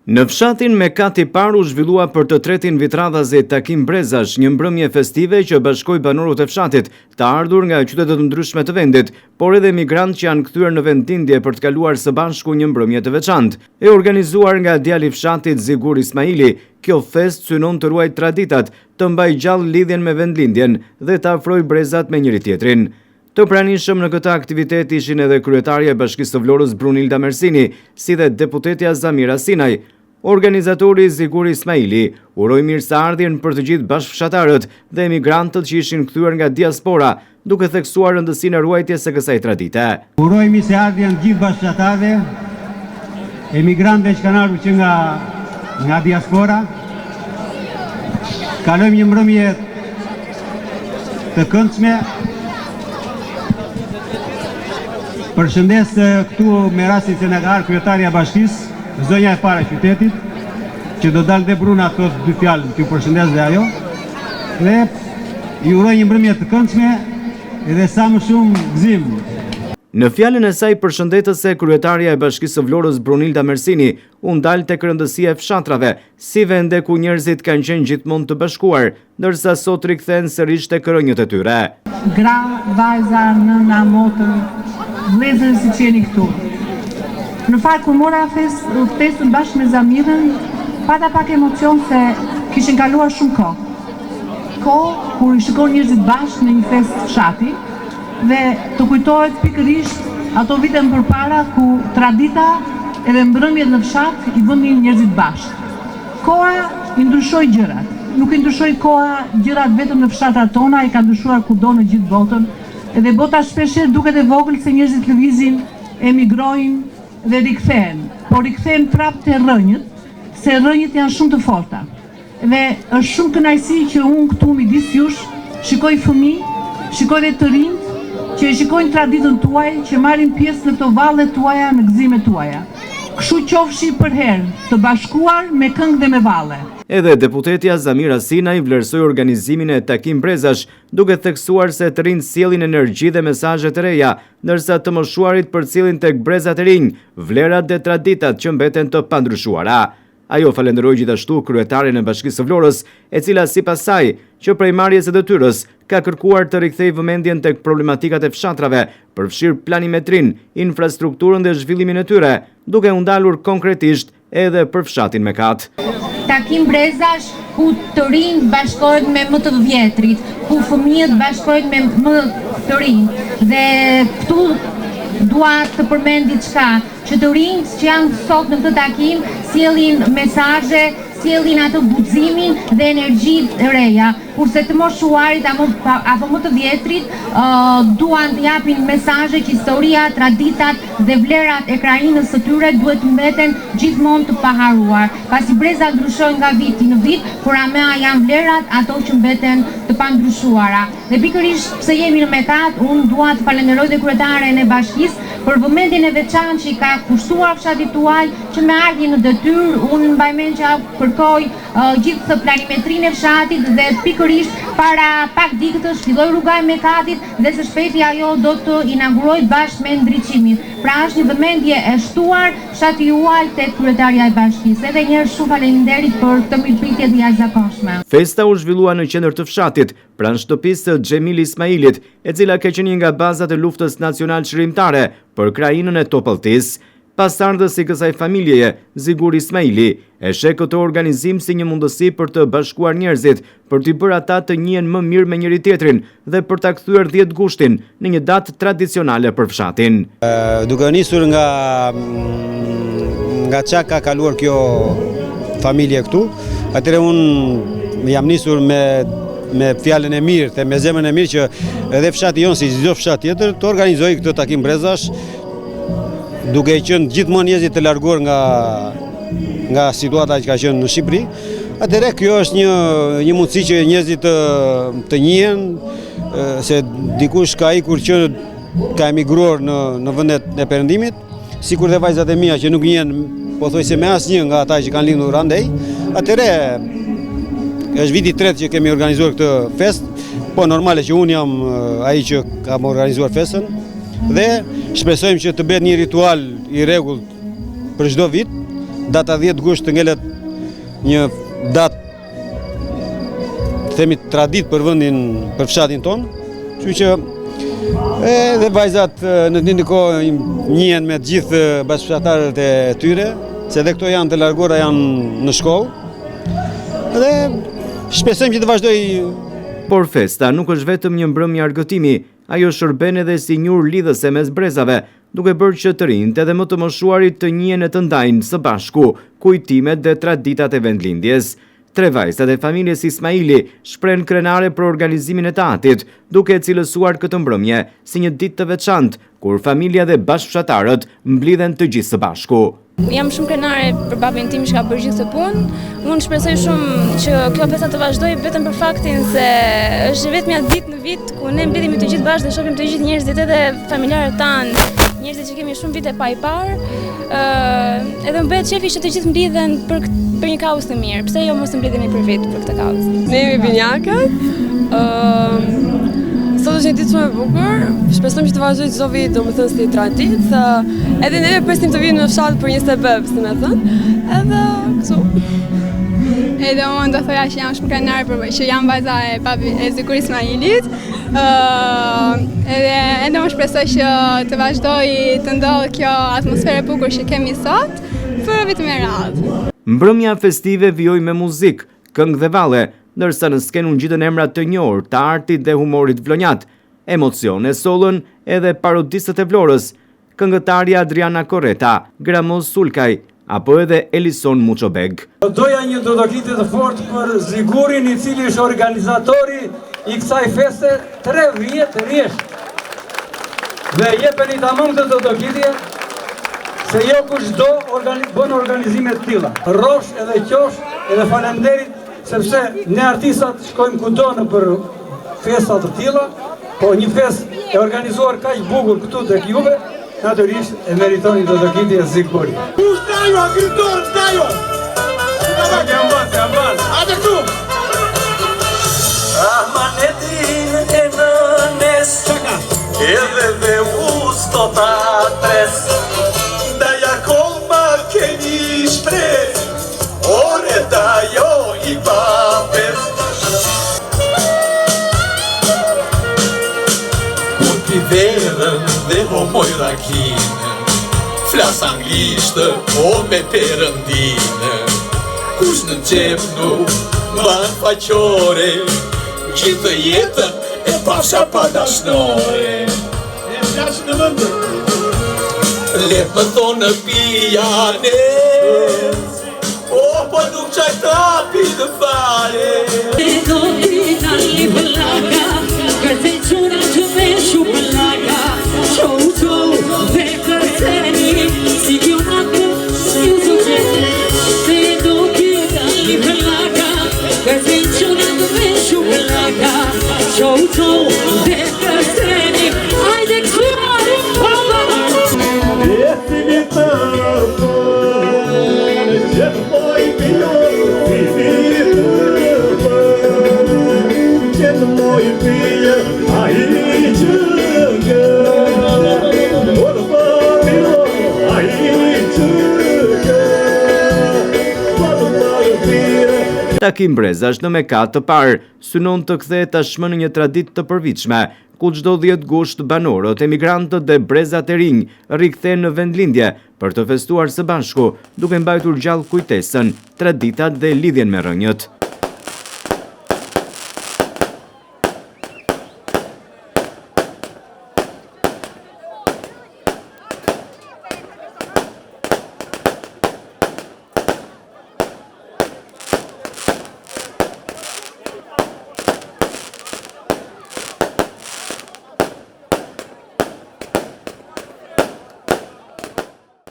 Në fshatin Mekat i parë u zhvillua për të tretin vit radhazi takim brezash, një mbrëmje festive që bashkoi banorët e fshatit, të ardhur nga qytete të ndryshme të vendit, por edhe migrantë që janë kthyer në vendindje për të kaluar së bashku një mbrëmje të veçantë. E organizuar nga djali i fshatit Zigur Ismaili, kjo fest synon të ruajë traditat, të mbajë gjallë lidhjen me vendlindjen dhe të afrojë brezat me njëri tjetrin. Të pranishëm në këtë aktivitet ishin edhe kryetarja e Bashkisë së Vlorës Brunilda Mersini, si dhe deputetja Zamira Sinaj. Organizatori Zigur Ismaili uroi mirëseardhjen për të gjithë bashkëfshatarët dhe emigrantët që ishin kthyer nga diaspora, duke theksuar rëndësinë e ruajtjes së kësaj tradite. Uroj mirëseardhjen gjithë bashkëfshatarëve, emigrantëve që kanë ardhur që nga diaspora. Kalojmë një mbrëmje të këndshme. Përshëndes këtu me rastin se nga ka ardhur kryetarja e bashkisë, zonja e para e qytetit, që do dalë dhe bruna të dy fjalë, t'ju përshëndes dhe ajo, dhe ju uroj një mbrëmje të këndshme edhe sa më shumë gëzim. Në fjalën e saj përshëndetëse, kryetarja e Bashkisë së Vlorës Brunilda Mersini u ndal tek rëndësia e fshatrave, si vende ku njerëzit kanë qenë gjithmonë të bashkuar, ndërsa sot rikthehen sërish tek rrënjët e tyre. Gra, vajza, nëna, motër, vëllezër si që jeni këtu. Në fakt, kur mora festën bashkë me Zamirën, pata pak emocion se kishin kaluar shumë kohë. Kohë kur i shikon njerëzit bashkë në një festë fshati dhe të kujtohet pikërisht ato vite më përpara ku tradita edhe mbrëmjet në fshat i bënin njerëzit bashkë. Koha i ndryshoi gjërat. Nuk i ndryshoi koha gjërat vetëm në fshatrat tona, i ka ndryshuar kudo në gjithë botën. Edhe bota shpeshherë duket e vogël se njerëzit lëvizin, emigrojnë dhe rikthehen, por rikthehen prapë te rrënjët, se rrënjët janë shumë të forta. Dhe është shumë kënaqësi që unë këtu midis jush shikoj fëmijë, shikoj dhe të rinj që e shikojnë traditën tuaj, që marrin pjesë në këto valle tuaja, në gëzimet tuaja. Kështu qofshi për herë, të bashkuar me këngë dhe me valle. Edhe deputetja Zamira Sinaj vlerësoi organizimin e takim brezash, duke theksuar se të rinjt sjellin energji dhe mesazhe të reja, ndërsa të moshuarit përcjellin tek brezat e rinj vlerat dhe traditat që mbeten të pandryshuara. Ajo falenderoi gjithashtu kryetarin e Bashkisë së Vlorës, e cila sipas saj, që prej marrjes së detyrës ka kërkuar të rikthejë vëmendjen tek problematikat e fshatrave, përfshir planimetrin, infrastrukturën dhe zhvillimin e tyre, duke u ndalur konkretisht edhe për fshatin Mekat. Takim brezash ku të rinjt bashkohet me më të vjetrit, ku fëmijët bashkohet me më të rinj. Dhe këtu dua të përmend diçka, që të rinjt që janë sot në këtë takim sjellin mesazhe, sjellin atë guximin dhe energji të reja, kurse të moshuarit apo më të vjetrit duan të japin mesazhe që historia, traditat dhe vlerat e krajinës së tyre duhet të mbeten gjithmonë të paharuar. Pasi brezat ndryshojnë nga viti në vit, por ama janë vlerat ato që mbeten të pandryshuara. Dhe pikërisht pse jemi në Mekat, unë dua të falenderoj dhe kryetaren e bashkisë për vëmendjen e veçantë që i ka kushtuar fshatit tuaj, që me ardhje në detyrë, unë mbaj mend që kërkoj gjithë planimetrinë e fshatit dhe pikërisht para pak ditësh filloi rruga e Mekatit dhe së shpejti ajo do të inaugurojë bashkë me ndriçimin. Pra është një vëmendje e shtuar fshati juaj tek kryetaria e bashkisë. Edhe një herë shumë faleminderit për këtë mirëpritje të jashtëzakonshme. Festa u zhvillua në qendër të fshatit, pranë shtëpisë së Xhemil Ismailit, e cila ka qenë një nga bazat e luftës nacional çrimtare për krajinën e Topëlltis. Pasardhës i kësaj familjeje, Zigur Ismaili, e sheh këtë organizim si një mundësi për të bashkuar njerëzit, për t'i bërë ata të njihen më mirë me njëri tjetrin dhe për ta kthyer 10 gustin në një datë tradicionale për fshatin. Duke nisur nga çka ka kaluar kjo familje këtu, atëherë unë jam nisur me fjalën e mirë, me zemrën e mirë që edhe fshati jonë si çdo fshat tjetër të organizojë këtë takim brezash, duke qenë gjithmonë njerëzit të larguar nga situata që ka qenë në Shqipëri. Atëherë kjo është një mundësi që njerëzit të njihen, se dikush ka ikur që ka emigruar në vendet e perëndimit, sikur dhe vajzat e mia që nuk njihen pothuajse me asnjë nga ata që kanë lindur andej. Atëherë është viti i tretë që kemi organizuar këtë fest, po normale që unë jam ai që kam organizuar festën dhe shpresojmë që të bëhet një ritual i rregullt për çdo vit, data 10 gusht të ngelet një datë themi tradit për vendin, për fshatin ton, kështu që edhe vajzat në një kohë njihen me të gjithë bashkëfshatarët e tyre, se edhe këto janë të largora, janë në shkollë, dhe shpresojmë që të vazhdoj. Por festa nuk është vetëm një mbrëmje argëtimi, ajo shërben edhe si njur lidhëse mes brezave, duke bërë që të rinjt edhe më të moshuarit të njihen e të ndajnë së bashku kujtimet dhe traditat e vendlindjes. 3 vajzat e familjes Ismaili shprehen krenare për organizimin e të atit, duke cilësuar këtë mbrëmje si një ditë të veçantë, kur familja dhe bashkëfshatarët mblidhen të gjithë së bashku. Jam shumë krenare për babin tim që ka bërë gjithë të punë. Unë shpresoj shumë që kjo festa të vazhdojë vetëm për faktin se është vetëm një ditë në vit ku ne mblidhemi të gjithë bashkë dhe shohim të gjithë njerëzit edhe familjarët tanë, njerëzit që kemi shumë vite pa i parë. Edhe më bëhet qefi që të gjithë mblidhen për një kauzë të mirë. Pse jo mos të mblidhemi për vit për këtë kauzë? Ne jemi binjakët. Sot është një ditë shumë e bukur, shpresojmë që të vazhdojë çdo vit, domethënë si traditë, edhe ne presim të vinë në fshat për një sebeb, si më thënë, edhe kështu. Edhe unë do thoja që jam shumë krenare për që jam vajza e Zikur Ismailit, edhe unë shpresoj që të vazhdojë të ndodhë kjo atmosferë e bukur që kemi sot për vitin e radhë. Mbrëmja festive vijoi me muzikë, këngë dhe valle, ndërsa në skenë ngjiten emrat të njohur të artit dhe humorit vlonjat, emocione sollën edhe parodistët e Vlorës, këngëtarja Adriana Korreta, Gramos Sulkaj, apo edhe Elison Muçobeg. Doja një dodokitje të fortë për Zigurin, i cili është organizatori i kësaj feste 3 vjet rresht. Dhe jepeni tamam këtë dodokitje, se jo kushdo bën organizime të tilla. Rrosh edhe qosh edhe faleminderit, sepse ne artistat shkojmë kudo në për festat të tilla, po një fest e organizuar kaq bukur këtu tek juve, natyrisht e meritoni dodokitje Ziguri. Stajo, agritor, stajo! Hajde këtu! Amanetin e nënes, edhe dhe usto ta tres, da jakoma ke një shpres, ore da jo i papes. Kur pi verën dhe homoj rakine, flas anglishtë o me perëndine, kush në qep nuk ban faqore, gjithë jetën e pasha pa dashnore. E flash në mëndë. Let më thonë pijane, o po nuk qaj trapi në fare. E do t'i tali bëllaka, kërse quna që me shumë bëllaka, qo dhe kërseni, si kjo në të një suqete. E do t'i tali bëllaka, kërse quna që me shumë bëllaka, qo dhe kërseni. Ajde kësumari, E si një të përë, që të moj pijor, që të moj pijor, a i qëgë, o të pijor, a i qëgë, o të pijor. Takim Brezash në Mekat të parë synon të kthehet tashmë në një traditë të përvitshme, ku çdo 10 gusht banorët, emigrantët dhe brezat e rinj rikthehen në vendlindje për të festuar së bashku, duke mbajtur gjallë kujtesën, traditat dhe lidhjen me rënjët.